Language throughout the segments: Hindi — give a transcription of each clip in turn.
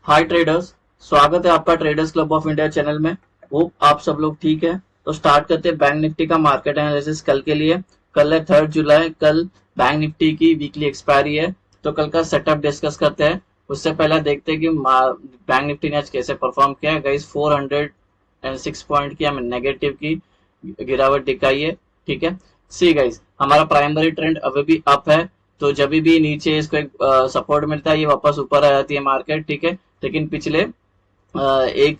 हाय ट्रेडर्स, स्वागत है आपका traders club of India channel में। होप आप सब लोग ठीक है। तो स्टार्ट करते हैं बैंक निफ्टी का मार्केट एनालिसिस कल के लिए। कल है 3 जुलाई। कल बैंक निफ्टी की वीकली एक्सपायरी है, तो कल का सेटअप डिस्कस करते हैं। उससे पहले देखते हैं कि बैंक निफ्टी ने आज कैसे परफॉर्म किया है। गाइस 406 पॉइंट की हमें नेगेटिव की गिरावट दिखाई है। ठीक है, सी गाइस हमारा प्राइमरी ट्रेंड अभी भी अप है, तो जब भी नीचे इसको एक सपोर्ट मिलता है ये वापस ऊपर आ जाती है मार्केट। ठीक है, लेकिन पिछले एक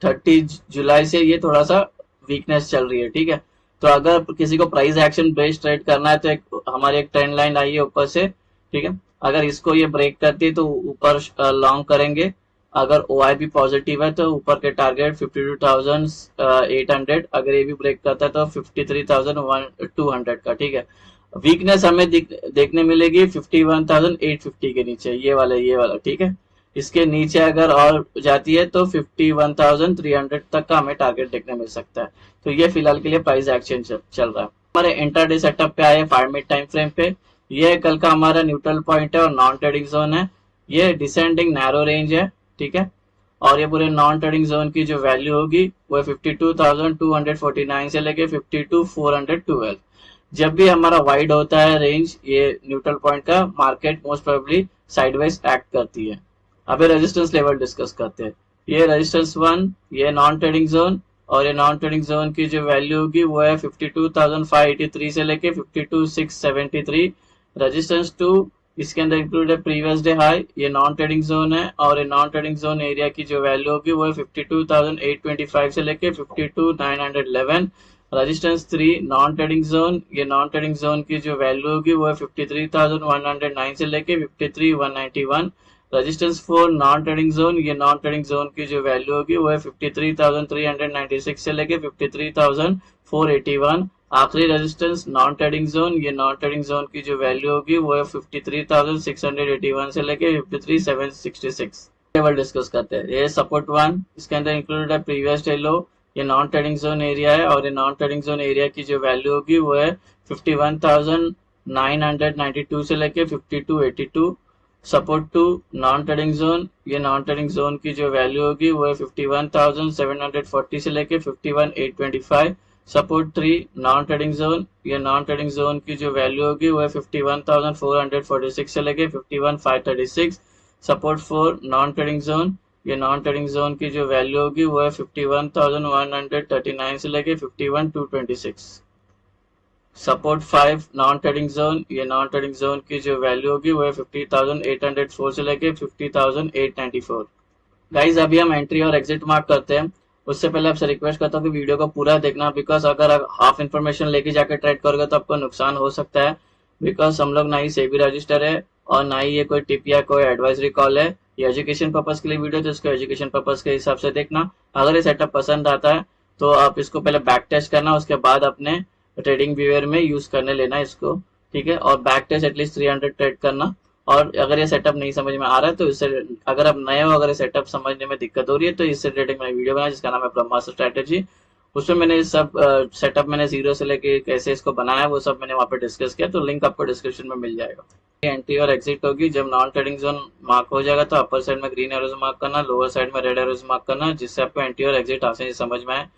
30 जुलाई से ये थोड़ा सा वीकनेस चल रही है। ठीक है, तो अगर किसी को प्राइस एक्शन बेस्ड ट्रेड करना है तो हमारी एक ट्रेंड लाइन आई है ऊपर से। ठीक है, अगर इसको ये ब्रेक करती है तो ऊपर लॉन्ग करेंगे। अगर ओ आई भी पॉजिटिव है तो ऊपर के टारगेट 52,800, अगर ये भी ब्रेक करता है तो 53,200 का। ठीक है, वीकनेस हमें देखने मिलेगी 51,850 के नीचे, ये वाला। ठीक है, इसके नीचे अगर और जाती है तो 51,300 तक का हमें टारगेट देखने मिल सकता है। तो ये फिलहाल के लिए प्राइस एक्शन चल रहा है। हमारे इंटरडे सेटअप पे आए 5 मिनट टाइम फ्रेम पे। ये कल का हमारा न्यूट्रल पॉइंट है और नॉन ट्रेडिंग जोन है। ये डिसेंडिंग नैरो रेंज है। ठीक है, और ये पूरे नॉन ट्रेडिंग जोन की जो वैल्यू होगी वो 52,249 से लेके 52,412। जब भी हमारा वाइड होता है रेंज ये न्यूट्रल पॉइंट का, market most probably sideways act करती है। अभी रेजिस्टेंस लेवल डिस्कस करते हैं। ये रेजिस्टेंस 1, ये नॉन ट्रेडिंग जोन, और ये नॉन ट्रेडिंग जोन की जो वैल्यू होगी वो है 52,583 से लेके 52,673। रेजिस्टेंस 2, इसके अंदर इंक्लूड है प्रीवियस डे हाई, ये नॉन ट्रेडिंग जोन है, और ये नॉन ट्रेडिंग जोन एरिया की जो वैल्यू होगी वो है 52,825 से लेके 52,911। रेजिस्टेंस 3, नॉन ट्रेडिंग जोन, ये नॉन ट्रेडिंग जोन की जो वैल्यू होगी वो है 53,109 से लेके 53,191। रेजिस्टेंस 4, नॉन ट्रेडिंग जोन, ये नॉन ट्रेडिंग जोन की जो वैल्यू होगी वो है 53,396 से लेके 53,481। आखिरी रेजिस्टेंस नॉन ट्रेडिंग जोन, ये नॉन ट्रेडिंग जोन की जो वैल्यू होगी वो है 53,681 से लेके 53,766। लेवल डिस्कस करते हैं। ये सपोर्ट 1, इसके अंदर इंक्लूडेड है प्रीवियस डे लो, ये नॉन ट्रेडिंग जोन एरिया है, और ये नॉन ट्रेडिंग जोन एरिया की जो वैल्यू होगी वो है 51,992 से लेके 5282। सपोर्ट 2, नॉन ट्रेडिंग जोन, ये नॉन ट्रेडिंग जोन की जो वैल्यू होगी वो है 51,740 से लेके 51,825। सपोर्ट 3, नॉन ट्रेडिंग जोन, ये नॉन ट्रेडिंग जोन की जो वैल्यू होगी वो है 51,446 से लेके 51,536। सपोर्ट 4, नॉन ट्रेडिंग जोन, ये नॉन ट्रेडिंग जोन की जो वैल्यू होगी वो है 51,139 से लेके 51,226। सपोर्ट 5, नॉन ट्रेडिंग जोन, ये नॉन ट्रेडिंग जोन की जो वैल्यू होगी वो है 50,804 से लेके 50,894। गाइज अभी हम एंट्री और एग्जिट मार्क करते हैं। उससे पहले आपसे रिक्वेस्ट करता हूँ कि वीडियो को पूरा देखना, बिकॉज अगर आप हाफ इन्फॉर्मेशन लेके जाकर ट्रेड करोगे तो आपको नुकसान हो सकता है। बिकॉज हम लोग ना ही सेबी रजिस्टर है और ना ही ये कोई टिप या कोई एडवाइजरी कॉल है। ये एजुकेशन पर्पज के लिए वीडियो, तो इसको एजुकेशन पर्पज के हिसाब से देखना। अगर ये सेटअप पसंद आता है तो आप इसको पहले बैक टेस्ट करना, उसके बाद अपने ट्रेडिंग व्यूअर में यूज करने लेना इसको। ठीक है, और बैक टेस्ट एटलीस्ट 300 ट्रेड करना। और अगर ये सेटअप नहीं समझ में आ रहा है तो इससे, अगर आप नए हो, अगर ये सेटअप समझने में दिक्कत हो रही है तो इससे रिलेटेड मैंने वीडियो बनाया जिसका नाम है ब्रह्मास्त्र स्ट्रेटेजी। उसमें मैंने सब सेटअप मैंने जीरो से लेके कैसे इसको बनाया वो सब मैंने वहाँ पे डिस्कस किया, तो लिंक आपको डिस्क्रिप्शन में मिल जाएगा। एंट्री और एग्जिट होगी जब नॉन ट्रेडिंग जोन मार्क हो जाएगा तो अपर साइड में ग्रीन एरोज मार्क करना, लोअर साइड में रेड एरोज मार्क करना, जिससे आपको एंट्री और एग्जिट आसानी से समझ में आए।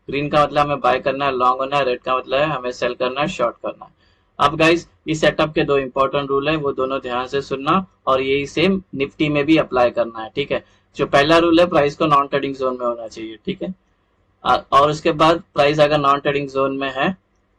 ग्रीन का मतलब हमें बाय करना है, लॉन्ग होना है, रेड का मतलब है हमें सेल करना है, शॉर्ट करना है। अब गाइस इस सेटअप के दो इंपॉर्टेंट रूल है, वो दोनों ध्यान से सुनना, और यही सेम निफ्टी में भी अप्लाई करना है। ठीक है, जो पहला रूल है प्राइस को नॉन ट्रेडिंग जोन में होना चाहिए। ठीक है, और उसके बाद प्राइस अगर नॉन ट्रेडिंग जोन में है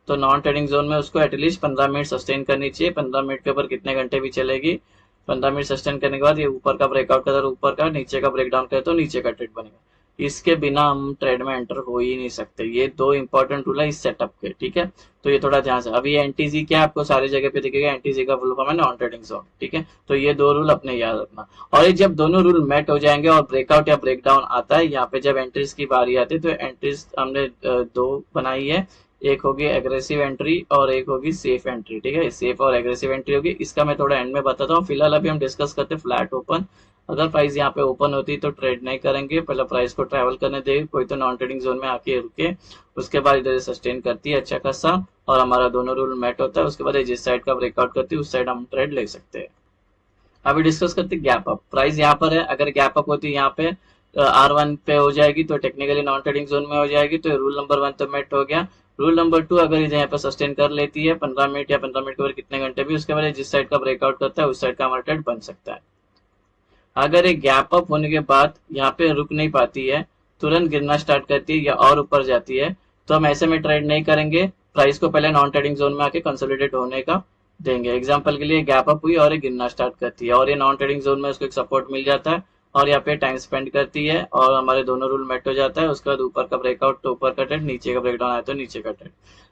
तो नॉन ट्रेडिंग जोन में उसको एटलीस्ट 15 मिनट सस्टेन करनी चाहिए। 15 मिनट के ऊपर कितने घंटे भी चलेगी। 15 मिनट सस्टेन करने के बाद ये ऊपर का ब्रेकआउट करे तो ऊपर का, नीचे का ब्रेकडाउन करे तो नीचे का ट्रेड बनेगा। इसके बिना हम ट्रेड में एंटर हो ही नहीं सकते। ये दो इंपॉर्टेंट रूल है इस सेटअप के। ठीक है, तो ये थोड़ा ध्यान से। अभी एनटीजी क्या आपको सारी जगह पे दिखेगा, एनटीजी का फुल फॉर्म है नॉन ट्रेडिंग जोन। ठीक है, तो ये दो रूल अपने याद रखना। और ये जब दोनों रूल मैट हो जाएंगे और ब्रेकआउट या ब्रेकडाउन आता है, यहाँ पे जब एंट्रीज की बारी आती है तो एंट्रीज हमने दो बनाई है। एक होगी एग्रेसिव एंट्री और एक होगी सेफ एंट्री। ठीक है, सेफ और एग्रेसिव एंट्री होगी, इसका मैं थोड़ा एंड में बताता हूँ। फिलहाल अभी हम डिस्कस करते हैं फ्लैट ओपन। अगर प्राइस यहाँ पे ओपन होती तो ट्रेड नहीं करेंगे, पहले प्राइस को ट्रैवल करने देंगे, कोई तो नॉन ट्रेडिंग जोन में आके रुके, उसके बाद इधर सस्टेन करती है अच्छा खासा और हमारा दोनों रूल मैट होता है। उसके बाद जिस साइड का ब्रेकआउट करती है उस साइड हम ट्रेड ले सकते हैं। अभी डिस्कस करते हैं गैप अप। प्राइस यहाँ पर है, अगर गैप अप होती है यहाँ पे R1 पे हो जाएगी तो टेक्निकली नॉन ट्रेडिंग जोन में हो जाएगी, तो रूल नंबर 1 तो मेट हो गया। रूल नंबर 2, अगर इसे यहाँ पे सस्टेन कर लेती है 15 मिनट या 15 मिनट के बाद कितने घंटे भी, उसके बाद जिस साइड का ब्रेकआउट करता है उस साइड का हमारा ट्रेड बन सकता है। अगर एक गैप अप होने के बाद यहाँ पे रुक नहीं पाती है, तुरंत गिरना स्टार्ट करती है या और ऊपर जाती है, तो हम ऐसे में ट्रेड नहीं करेंगे, प्राइस को पहले नॉन ट्रेडिंग जोन में आके कंसोलिडेट होने का देंगे। एग्जांपल के लिए गैप अप हुई और ये गिरना स्टार्ट करती है और ये नॉन ट्रेडिंग जोन में उसको एक सपोर्ट मिल जाता है और यहाँ पे टाइम स्पेंड करती है और हमारे दोनों रूल मेट हो जाता है। उसके बाद ऊपर का ब्रेकआउट तो ऊपर का ट्रेड, नीचे का ब्रेकडाउन आया तो नीचे का ट्रेड।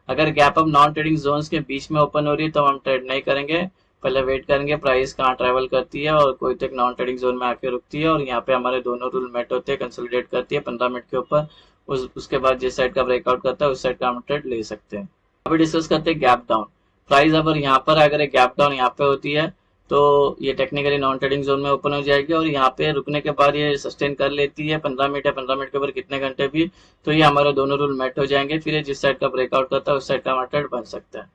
अगर gap up non trading zones के बीच में ओपन हो रही है तो हम ट्रेड नहीं करेंगे, पहले वेट करेंगे प्राइस कहाँ ट्रैवल करती है और कोई तक नॉन ट्रेडिंग जोन में आके रुकती है और यहाँ पे हमारे दोनों रूल मेट होते हैं, कंसोलिडेट करती है 15 मिनट के ऊपर। उसके बाद जिस साइड का ब्रेकआउट करता है उस साइड का हम ट्रेड ले सकते हैं। अभी डिस्कस करते हैं गैप डाउन। प्राइस अगर यहाँ पर अगर एक गैप डाउन यहाँ पे होती है तो ये टेक्निकली नॉन ट्रेडिंग जोन में ओपन हो जाएगी और यहाँ पे रुकने के बाद ये सस्टेन कर लेती है 15 मिनट या 15 मिनट के ऊपर कितने घंटे भी, तो ये हमारे दोनों रूल मेट हो जाएंगे। फिर ये जिस साइड का ब्रेकआउट करता है उस साइड का हमारा ट्रेड बन सकता है।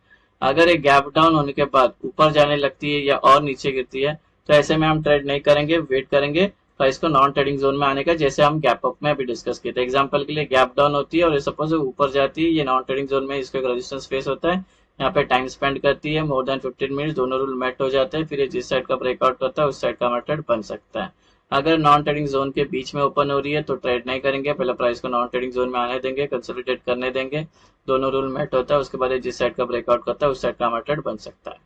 अगर एक गैप डाउन होने के बाद ऊपर जाने लगती है या और नीचे गिरती है तो ऐसे में हम ट्रेड नहीं करेंगे, वेट करेंगे प्राइस को नॉन ट्रेडिंग जोन में आने का, जैसे हम गैप अप में अभी डिस्कस किए थे। एग्जांपल के लिए गैप डाउन होती है और सपोज ऊपर जाती है, ये नॉन ट्रेडिंग जोन में इसका रेजिस्टेंस फेस होता है, यहाँ पे टाइम स्पेंड करती है मोर देन 15 मिनट, दोनों रूल मेट हो जाते हैं। फिर ये जिस साइड का ब्रेकआउट करता है उस साइड का हमारा ट्रेड बन सकता है। अगर नॉन ट्रेडिंग जोन के बीच में ओपन हो रही है तो ट्रेड नहीं करेंगे, पहले प्राइस को नॉन ट्रेडिंग जोन में आने देंगे, कंसोलिडेट करने देंगे, दोनों रूल मेट होता है, उसके बाद जिस साइड का ब्रेकआउट करता है उस साइड का हमारा ट्रेड बन सकता है।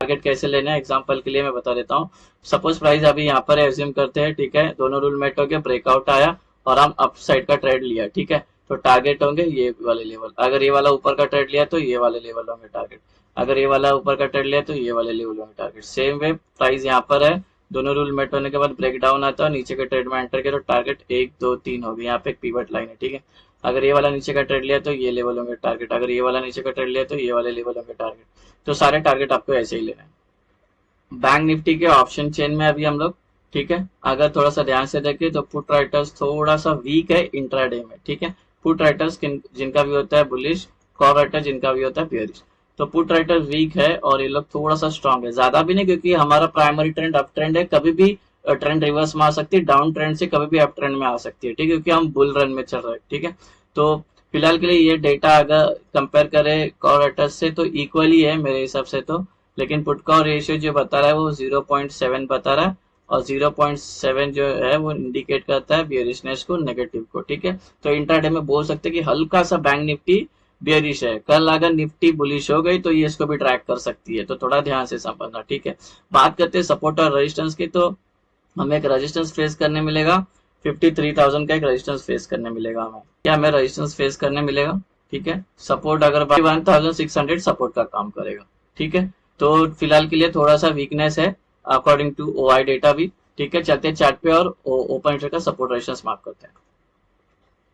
टारगेट कैसे लेना है एग्जांपल के लिए मैं बता देता हूँ। सपोज प्राइस अभी यहाँ पर एज्यूम करते हैं, ठीक है, दोनों रूल मेट हो गया, ब्रेकआउट आया और हम अप साइड का ट्रेड लिया, ठीक है, तो टारगेट होंगे ये वाले लेवल। अगर ये वाला ऊपर का ट्रेड लिया तो ये वाले लेवल होंगे टारगेट, अगर ये वाला ऊपर का ट्रेड लिया तो ये वाले लेवल होंगे टारगेट। सेम वे प्राइस यहाँ पर है, दोनों रूल मेट होने के बाद ब्रेक डाउन आता है, नीचे के ट्रेड में एंटर किया तो टारगेट 1 2 3 होगी, यहाँ पे एक पिवट लाइन है, ठीक है। अगर ये वाला नीचे का ट्रेड लिया तो ये लेवल होंगे टारगेट, अगर ये वाला नीचे का ट्रेड लिया तो ये वाले लेवल होंगे टारगेट। तो सारे टारगेट आपको ऐसे ही लेना है। बैंक निफ्टी के ऑप्शन चेन में अभी हम लोग, ठीक है, अगर थोड़ा सा ध्यान से देखें तो पुट राइटर्स थोड़ा सा वीक है इंट्राडे में, ठीक है। पुट राइटर्स जिनका भी होता है बुलिश, कॉल राइटर जिनका भी होता है बेयरिश। तो पुट राइटर वीक है और ये लोग थोड़ा सा स्ट्रांग है, ज्यादा भी नहीं, क्योंकि हमारा प्राइमरी ट्रेंड अप ट्रेंड है, कभी भी ट्रेंड रिवर्स में आ सकती है, डाउन ट्रेंड से कभी भी अप ट्रेंड में आ सकती है, ठीक है, क्योंकि हम बुल रन में चल रहे हैं, ठीक है। तो फिलहाल के लिए ये डेटा अगर कंपेयर करें कॉल राइटर्स से तो इक्वली है मेरे हिसाब से तो, लेकिन पुट का रेशियो जो बता रहा है वो 0.7 बता रहा है और 0.7 जो है वो इंडिकेट करता है बियरिशनेस को, नेगेटिव को, ठीक है। तो इंट्राडे में बोल सकते हैं कि हल्का सा बैंक निफ्टी बियरिश है। कल अगर निफ्टी बुलिश हो गई तो ये इसको भी ट्रैक कर सकती है, तो थोड़ा ध्यान से समझना, ठीक है। बात करते हैं सपोर्ट और रेजिस्टेंस की, तो हमें एक रेजिस्टेंस फेस करने मिलेगा 53,000 का, एक रेजिस्टेंस फेस करने मिलेगा हमें, क्या हमें रेजिस्टेंस फेस करने मिलेगा, ठीक है। सपोर्ट अगर 1600 सपोर्ट का काम करेगा, ठीक है। तो फिलहाल के लिए थोड़ा सा वीकनेस है अकॉर्डिंग टू ओआई डेटा भी, ठीक है। चलते हैं चार्ट पे और ओपन इंटरेस्ट का सपोर्ट रेजिस्टेंस मार्क करते हैं।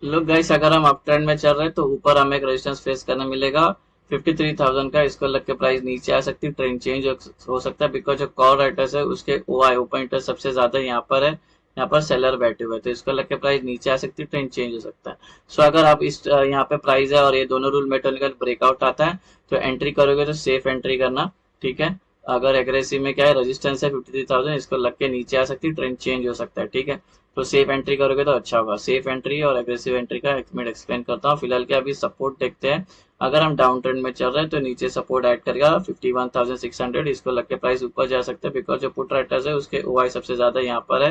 लोग गाइस अगर हम अप ट्रेंड में चल रहे हैं तो ऊपर हमें एक रेजिस्टेंस फेस करना मिलेगा 53,000 का, इसको लग के प्राइस नीचे आ सकती है, ट्रेंड चेंज हो सकता है, बिकॉज जो कॉल राइटर्स है उसके ओआई ओपन इंटरेस्ट सबसे ज्यादा यहाँ पर है, यहाँ पर सेलर बैठे हुए, तो इसको लग के प्राइस नीचे आ सकती है, ट्रेंड चेंज हो सकता है। सो अगर आप इस यहाँ पे प्राइस है और ये दोनों रूल मेट होने का ब्रेकआउट आता है तो एंट्री करोगे तो सेफ एंट्री करना, ठीक है। अगर एग्रेसिव में क्या है, रेजिस्टेंस है 53,000, इसको लग के नीचे आ सकती है, ट्रेंड चेंज हो सकता है, ठीक है। तो सेफ एंट्री करोगे तो अच्छा होगा। सेफ एंट्री और एग्रेसिव एंट्री का एक मिनट एक्सप्लेन करता हूँ। फिलहाल के अभी सपोर्ट देखते हैं, अगर हम डाउन ट्रेंड में चल रहे हैं तो नीचे सपोर्ट ऐड करेगा 51,600, इसको लग के प्राइस ऊपर जा सकता है, बिकॉज जो पुट राइटर्स है उसके ओआई सबसे ज्यादा यहाँ पर है,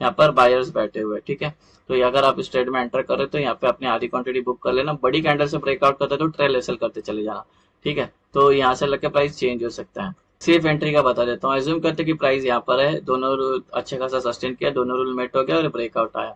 यहाँ पर बायर्स बैठे हुए, ठीक है। तो अगर आप इस ट्रेड में एंटर कर रहे तो यहाँ पे अपनी आधी क्वांटिटी बुक कर लेना, बड़ी कैंडल से ब्रेकआउट करते तो ट्रेल एसएल करते चले जाना, ठीक है। तो यहाँ से लग के प्राइस चेंज हो सकता है। सेफ एंट्री का बता देता हूँ। एज्यूम करते कि प्राइस यहाँ पर है, दोनों रूल अच्छे खासा सस्टेन किया, दोनों रूल मेट हो गया और ब्रेकआउट आया,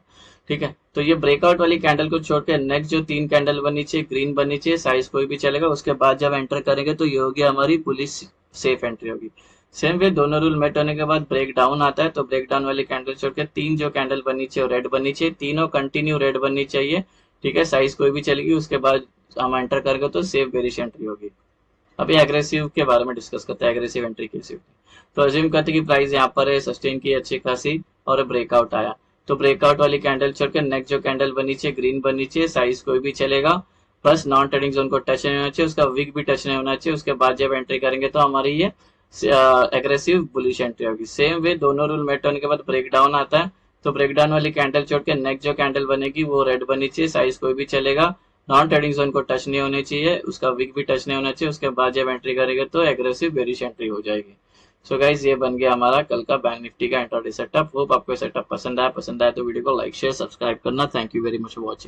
ठीक है। तो ये ब्रेकआउट वाली कैंडल को छोड़ के नेक्स्ट जो 3 कैंडल बननी चाहिए, ग्रीन बननी चाहिए, साइज कोई भी चलेगा, उसके बाद जब एंटर करेंगे तो ये होगी हमारी पुलिस सेफ एंट्री होगी। सेम वे दोनों रूल मेट होने के बाद ब्रेक डाउन आता है, तो ब्रेक डाउन वाली कैंडल छोड़ के 3 जो कैंडल बननी चाहिए रेड बननी चाहिए, तीनों कंटिन्यू रेड बननी चाहिए, ठीक है, साइज कोई भी चलेगी, उसके बाद हम एंटर करेंगे तो सेफ बेरिश एंट्री होगी। अभी एग्रेसिव के बारे में डिस्कस करते हैं, एग्रेसिव एंट्री कैसे होती है। तो अज्यूम करते हैं कि प्राइस यहाँ पर है, सस्टेन की अच्छी खासी और ब्रेकआउट आया, तो ब्रेकआउट वाली कैंडल छोड़ के नेक्स्ट जो कैंडल बनी चाहिए ग्रीन बननी चाहिए, साइज कोई भी चलेगा, बस नॉन ट्रेडिंग जोन को टच नहीं होना चाहिए, उसका विक भी टच नहीं होना चाहिए, उसके बाद जब एंट्री करेंगे तो हमारी ये एग्रेसिव बुलिश एंट्री होगी। सेम वे दोनों रूल मेट होने के बाद ब्रेक डाउन आता है, तो ब्रेक डाउन वाली कैंडल छोड़ के नेक्स्ट जो कैंडल बनेगी वो रेड बनी चाहिए, साइज कोई भी चलेगा, नॉन ट्रेडिंग जोन को टच नहीं होनी चाहिए, उसका विक भी टच नहीं होना चाहिए, उसके बाद जब एंट्री करेगा तो एग्रेसिव बेरिश एंट्री हो जाएगी। सो गाइज ये बन गया हमारा कल का बैंक निफ्टी का इंट्राडे सेटअप। होप आपको सेटअप पसंद आया तो वीडियो को लाइक शेयर सब्सक्राइब करना। Thank you very much for watching.